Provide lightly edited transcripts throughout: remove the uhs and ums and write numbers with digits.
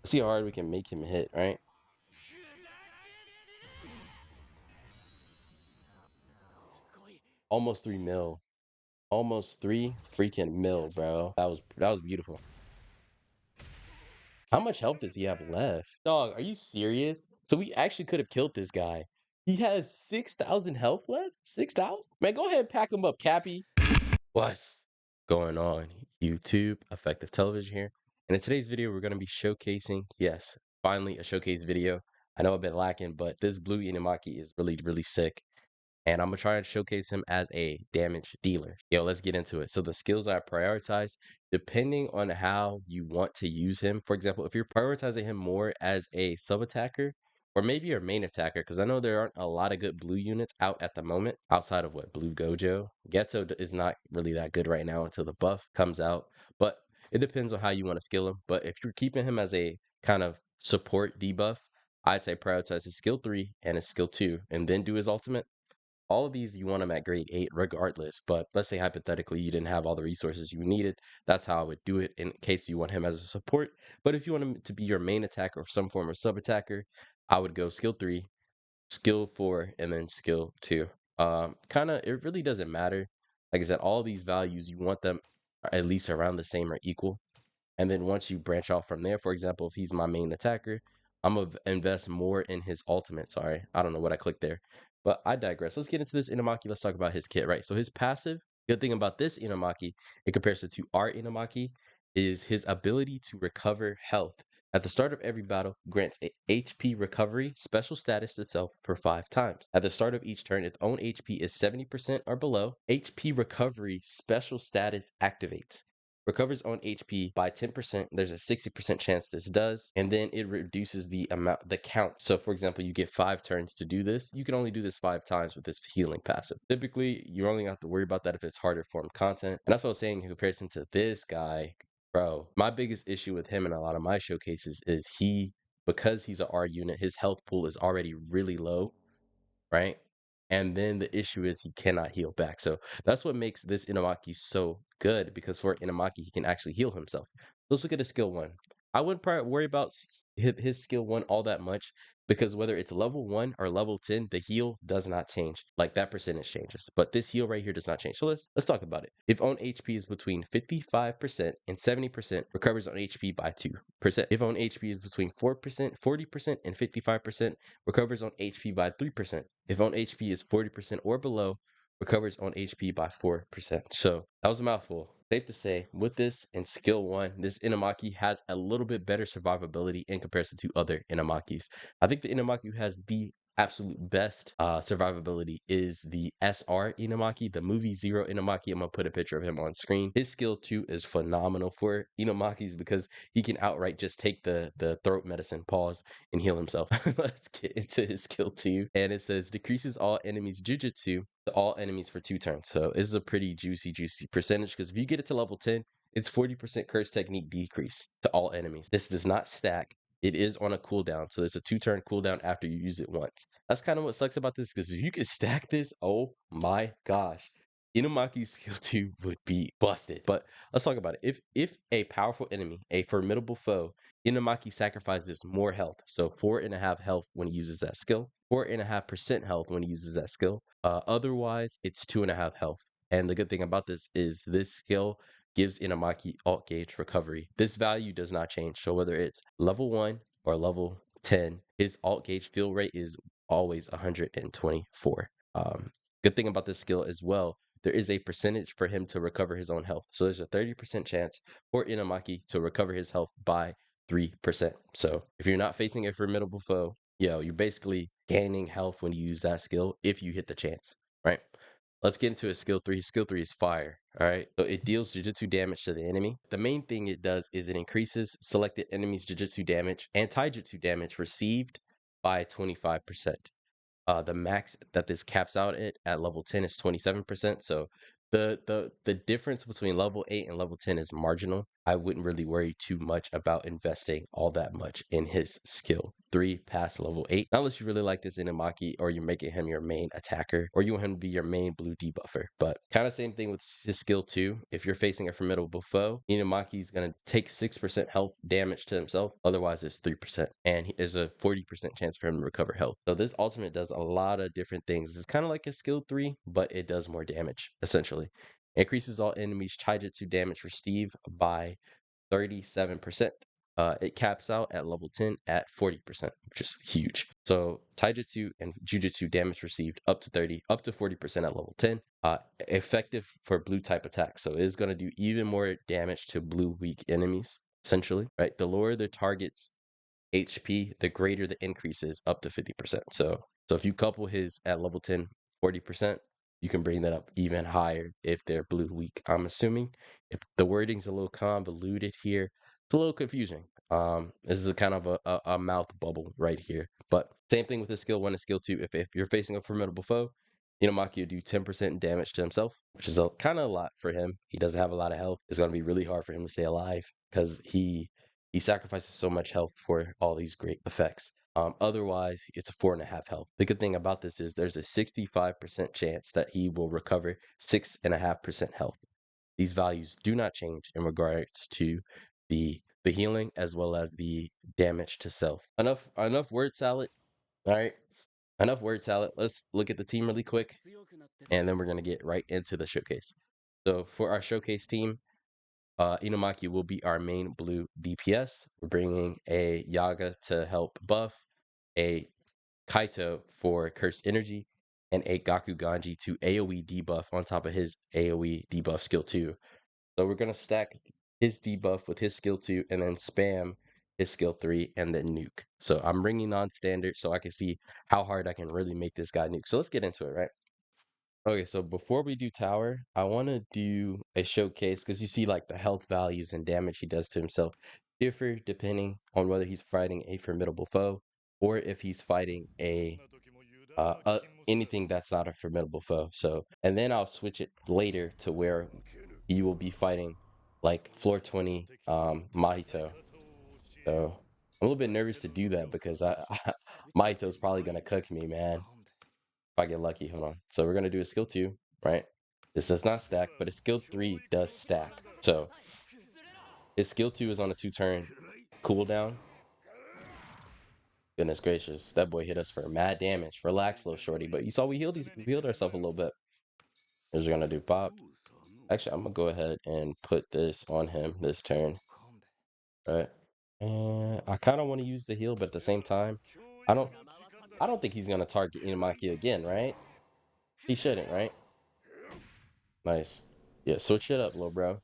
See how hard we can make him hit, right? Almost 3 mil. Almost 3 freaking mil, bro. That was beautiful. How much health does he have left? Dog, are you serious? So we actually could have killed this guy. He has 6,000 health left? 6,000? Man, go ahead and pack him up, Cappy. What's going on, YouTube? Effective Television here. And in today's video, we're going to be showcasing, yes, finally a showcase video. I know I've been lacking, but this blue Inumaki is really, really sick. And I'm gonna try and showcase him as a damage dealer. Yo, let's get into it. So the skills I prioritize, depending on how you want to use him. For example, if you're prioritizing him more as a sub attacker, or maybe your main attacker, because I know there aren't a lot of good blue units out at the moment, outside of what, Blue Gojo. Geto is not really that good right now until the buff comes out, but it depends on how you want to skill him. But if you're keeping him as a kind of support debuff, I'd say prioritize his skill 3 and his skill 2, and then do his ultimate. All of these you want them at grade 8 regardless, but let's say hypothetically you didn't have all the resources you needed. That's how I would do it in case you want him as a support. But if you want him to be your main attacker or some form of sub attacker, I would go skill 3, skill 4, and then skill 2. Kind of, it really doesn't matter. Like I said, all these values, you want them at least around the same or equal. And then once you branch off from there, for example, if he's my main attacker, I'm going to invest more in his ultimate. Sorry, I don't know what I clicked there. But I digress. Let's get into this Inumaki. Let's talk about his kit, right? So his passive, good thing about this Inumaki in comparison to our Inumaki is his ability to recover health. At the start of every battle, grants a HP recovery special status to self for 5 times. At the start of each turn, its own HP is 70% or below. HP recovery special status activates. Recovers on HP by 10%. There's a 60% chance this does. And then it reduces the count. So for example, you get 5 turns to do this. You can only do this 5 times with this healing passive. Typically, you only have to worry about that if it's harder form content. And that's what I was saying in comparison to this guy, bro. My biggest issue with him in a lot of my showcases is because he's an R unit, his health pool is already really low, right? And then the issue is he cannot heal back. So that's what makes this Inumaki so good, because for Inumaki, he can actually heal himself. Let's look at his skill 1. I wouldn't probably worry about his skill 1 all that much, because whether it's level 1 or level 10, the heal does not change. Like, that percentage changes, but this heal right here does not change. So let's talk about it. If own HP is between 55% and 70%, recovers on HP by 2%. If own HP is between 4%, 40%, and 55%, recovers on HP by 3%. If on HP is 40% or below, recovers on HP by 4%. So that was a mouthful. Safe to say, with this and skill 1, this Inumaki has a little bit better survivability in comparison to other Inumakis. I think the Inumaki who has the absolute best survivability is the SR Inumaki, the movie Zero Inumaki. I'm gonna put a picture of him on screen. His skill 2 is phenomenal for Inumakis because he can outright just take the throat medicine, pause, and heal himself. Let's get into his skill 2. And it says decreases all enemies Jujutsu to all enemies for 2 turns. So this is a pretty juicy percentage, because if you get it to level 10, it's 40% curse technique decrease to all enemies. This does not stack. It is on a cooldown, so there's a 2-turn cooldown after you use it once. That's kind of what sucks about this, because if you can stack this, oh my gosh, Inumaki's skill 2 would be busted. But let's talk about it. If a powerful enemy, a formidable foe, Inumaki sacrifices more health. So 4.5 health when he uses that skill, 4.5% health when he uses that skill. Otherwise, it's 2.5 health. And the good thing about this is this skill gives Inumaki alt gauge recovery. This value does not change. So whether it's level 1 or level 10, his alt gauge fill rate is always 124. Good thing about this skill as well, there is a percentage for him to recover his own health. So there's a 30% chance for Inumaki to recover his health by 3%. So if you're not facing a formidable foe, you're basically gaining health when you use that skill if you hit the chance, right? Let's get into his skill 3. His skill 3 is fire, all right? So it deals Jujutsu damage to the enemy. The main thing it does is it increases selected enemies' Jujutsu damage and Taijutsu damage received by 25%. The max that this caps out at level 10 is 27%. So the difference between level 8 and level 10 is marginal. I wouldn't really worry too much about investing all that much in his skill. 3 past level 8. Not unless you really like this Inumaki or you're making him your main attacker or you want him to be your main blue debuffer. But kind of same thing with his skill 2. If you're facing a formidable foe, Inumaki is going to take 6% health damage to himself. Otherwise, it's 3%. And there's a 40% chance for him to recover health. So this ultimate does a lot of different things. It's kind of like a skill 3, but it does more damage, essentially. Increases all enemies' Taijutsu damage received by 37%. It caps out at level 10 at 40%, which is huge. So Taijutsu and Jujutsu damage received up to 30, up to 40% at level 10. Effective for blue type attacks. So it is going to do even more damage to blue weak enemies, essentially. Right? The lower the target's HP, the greater the increase is up to 50%. So if you couple his at level 10, 40%, you can bring that up even higher if they're blue weak. I'm assuming if the wording's a little convoluted here, it's a little confusing. This is a kind of a mouth bubble right here. But same thing with the skill 1 and skill 2. If you're facing a formidable foe, Inumaki will do 10% damage to himself, which is kind of a lot for him. He doesn't have a lot of health. It's going to be really hard for him to stay alive because he sacrifices so much health for all these great effects. Otherwise, it's a 4.5 health. The good thing about this is there's a 65% chance that he will recover 6.5% health. These values do not change in regards to the healing as well as the damage to self. Enough word salad. All right. Enough word salad. Let's look at the team really quick, and then we're gonna get right into the showcase. So for our showcase team, Inumaki will be our main blue DPS. We're bringing a Yaga to help buff, a Kaito for Cursed Energy, and a Gaku Ganji to AoE debuff on top of his AoE debuff skill 2. So we're going to stack his debuff with his skill 2 and then spam his skill 3 and then nuke. So I'm bringing on standard so I can see how hard I can really make this guy nuke. So let's get into it, right? Okay, so before we do tower, I want to do a showcase because you see like the health values and damage he does to himself differ depending on whether he's fighting a formidable foe or if he's fighting anything that's not a formidable foe. So, and then I'll switch it later to where you will be fighting like floor 20 Mahito. So I'm a little bit nervous to do that because Mahito's probably gonna cook me, man. If I get lucky, hold on. So we're gonna do a skill 2, right? This does not stack, but a skill 3 does stack. So his skill 2 is on a 2-turn cooldown. Goodness gracious, that boy hit us for mad damage. Relax, little shorty. But you saw we healed ourselves a little bit. Here's what we're gonna do, pop. Actually, I'm gonna go ahead and put this on him this turn, right? And I kind of want to use the heal, but at the same time, I don't think he's gonna target Inumaki again, right? He shouldn't, right? Nice. Yeah, switch it up, little bro.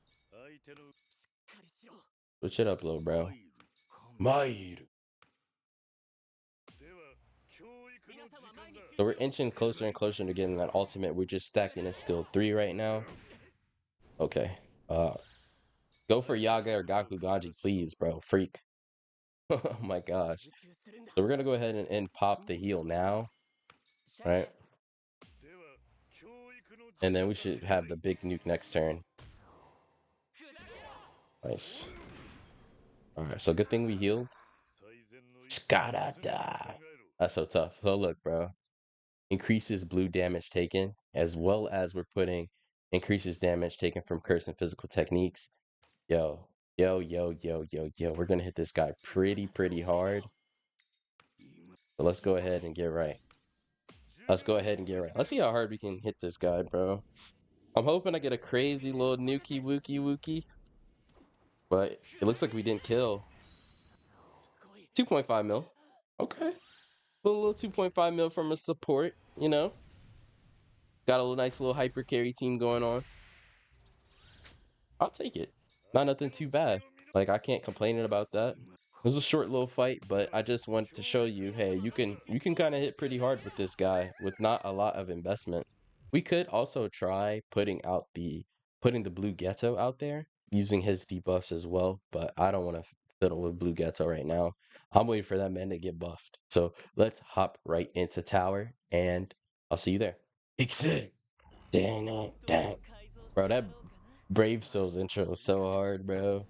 Switch it up, little bro. Maid. So we're inching closer and closer to getting that ultimate. We're just stacking a skill 3 right now. Okay. Go for Yaga or Gaku Ganji, please, bro. Freak. Oh my gosh. So we're gonna go ahead and pop the heal now, right? And then we should have the big nuke next turn. Nice. Alright, so good thing we healed. Skadada. That's so tough. So look, bro. Increases blue damage taken, as well as we're putting increases damage taken from curse and physical techniques. Yo, yo, yo, yo, yo, yo. We're gonna hit this guy pretty hard. So let's go ahead and get right. Let's go ahead and get right. Let's see how hard we can hit this guy, bro. I'm hoping I get a crazy little nuki wookie. But it looks like we didn't kill. 2.5 mil. Okay. A little 2.5 mil from a support, you know. Got a nice little hyper carry team going on. I'll take it. Not nothing too bad. Like I can't complain about that. It was a short little fight, but I just wanted to show you, hey, you can kind of hit pretty hard with this guy with not a lot of investment. We could also try putting the blue ghetto out there using his debuffs as well, but I don't want to fiddle with blue ghetto right now. I'm waiting for that man to get buffed. So let's hop right into tower, and I'll see you there. Exit. Dang it, dang. Bro, that Brave Souls intro was so hard, bro.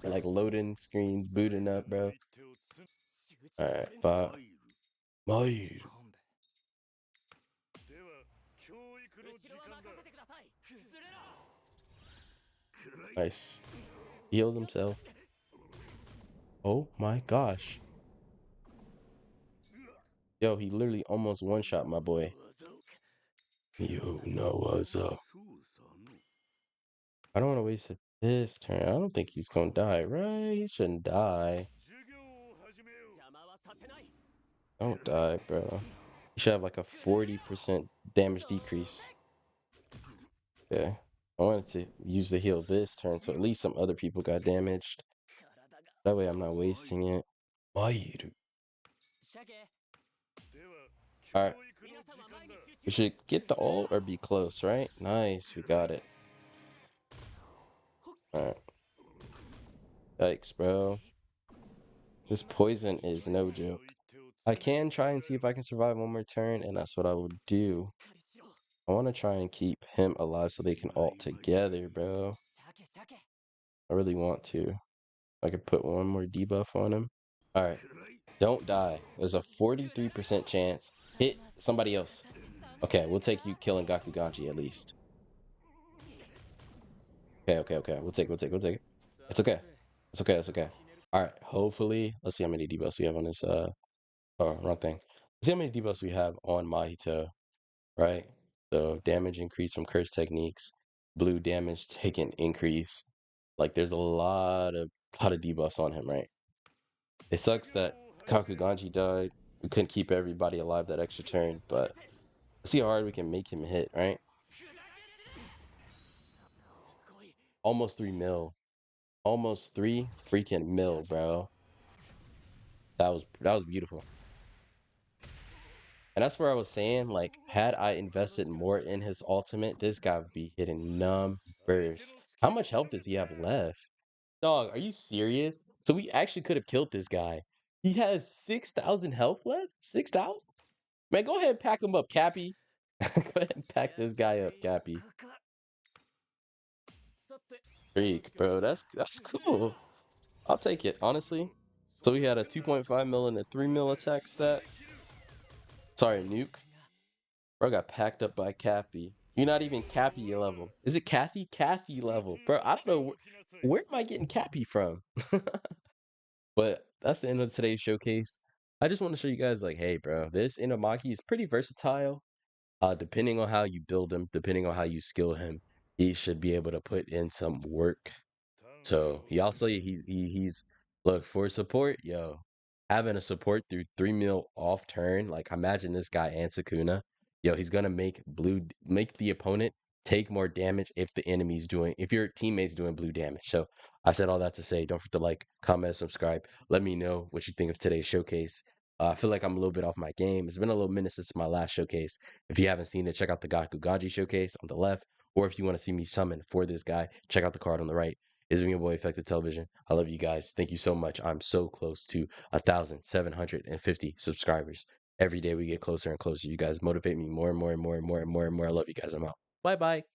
Like loading screens, booting up, bro. Alright, but Mayu. Nice. Healed himself. Oh my gosh. Yo, he literally almost one-shot my boy. You know what's up. I don't want to waste this turn. I don't think he's gonna die, right? He shouldn't die. Don't die, bro. You should have like a 40% damage decrease. Yeah. I wanted to use the heal this turn, so at least some other people got damaged. That way I'm not wasting it. Alright. We should get the ult or be close, right? Nice, we got it. Alright. Yikes, bro. This poison is no joke. I can try and see if I can survive one more turn, and that's what I will do. I want to try and keep him alive so they can ult together, bro. I really want to. I could put one more debuff on him. Alright. Don't die. There's a 43% chance. Hit somebody else. Okay, we'll take you killing Gakuganji at least. Okay. We'll take it. It's okay. It's okay. Alright, hopefully. Let's see how many debuffs we have on this wrong thing. Let's see how many debuffs we have on Mahito. Right? So damage increase from curse techniques, blue damage taken increase. Like there's a lot of debuffs on him, right? It sucks that Kakuganji died. We couldn't keep everybody alive that extra turn, but let's see how hard we can make him hit, right? Almost 3 mil. Almost 3 freaking mil, bro. That was beautiful. And that's where I was saying, like, had I invested more in his ultimate, this guy would be hitting numbers. How much health does he have left? Dog, are you serious? So we actually could have killed this guy. He has 6,000 health left? 6,000? Man, go ahead and pack him up, Cappy. Go ahead and pack this guy up, Cappy. Freak, bro. That's cool. I'll take it, honestly. So we had a 2.5 mil and a 3 mil attack stat. Sorry, nuke. Bro got packed up by Cappy. You're not even Cappy level. Is it Kathy? Kathy level. Bro, I don't know. Where am I getting Cappy from? But that's the end of today's showcase. I just want to show you guys, like, hey, bro, this Inumaki is pretty versatile. Depending on how you build him, depending on how you skill him, he should be able to put in some work. So he also he's look for support, yo. Having a support through 3 mil off turn, like imagine this guy and Sukuna, yo, he's gonna make the opponent take more damage if your teammate's doing blue damage. So I said all that to say, don't forget to like, comment, and subscribe. Let me know what you think of today's showcase. I feel like I'm a little bit off my game. It's been a little minute since my last showcase. If you haven't seen it, check out the Gakuganji showcase on the left. Or if you want to see me summon for this guy, check out the card on the right. It's been your boy Effective Television. I love you guys. Thank you so much. I'm so close to 1,750 subscribers. Every day we get closer and closer. You guys motivate me more and more and more and more and more and more. I love you guys. I'm out. Bye bye.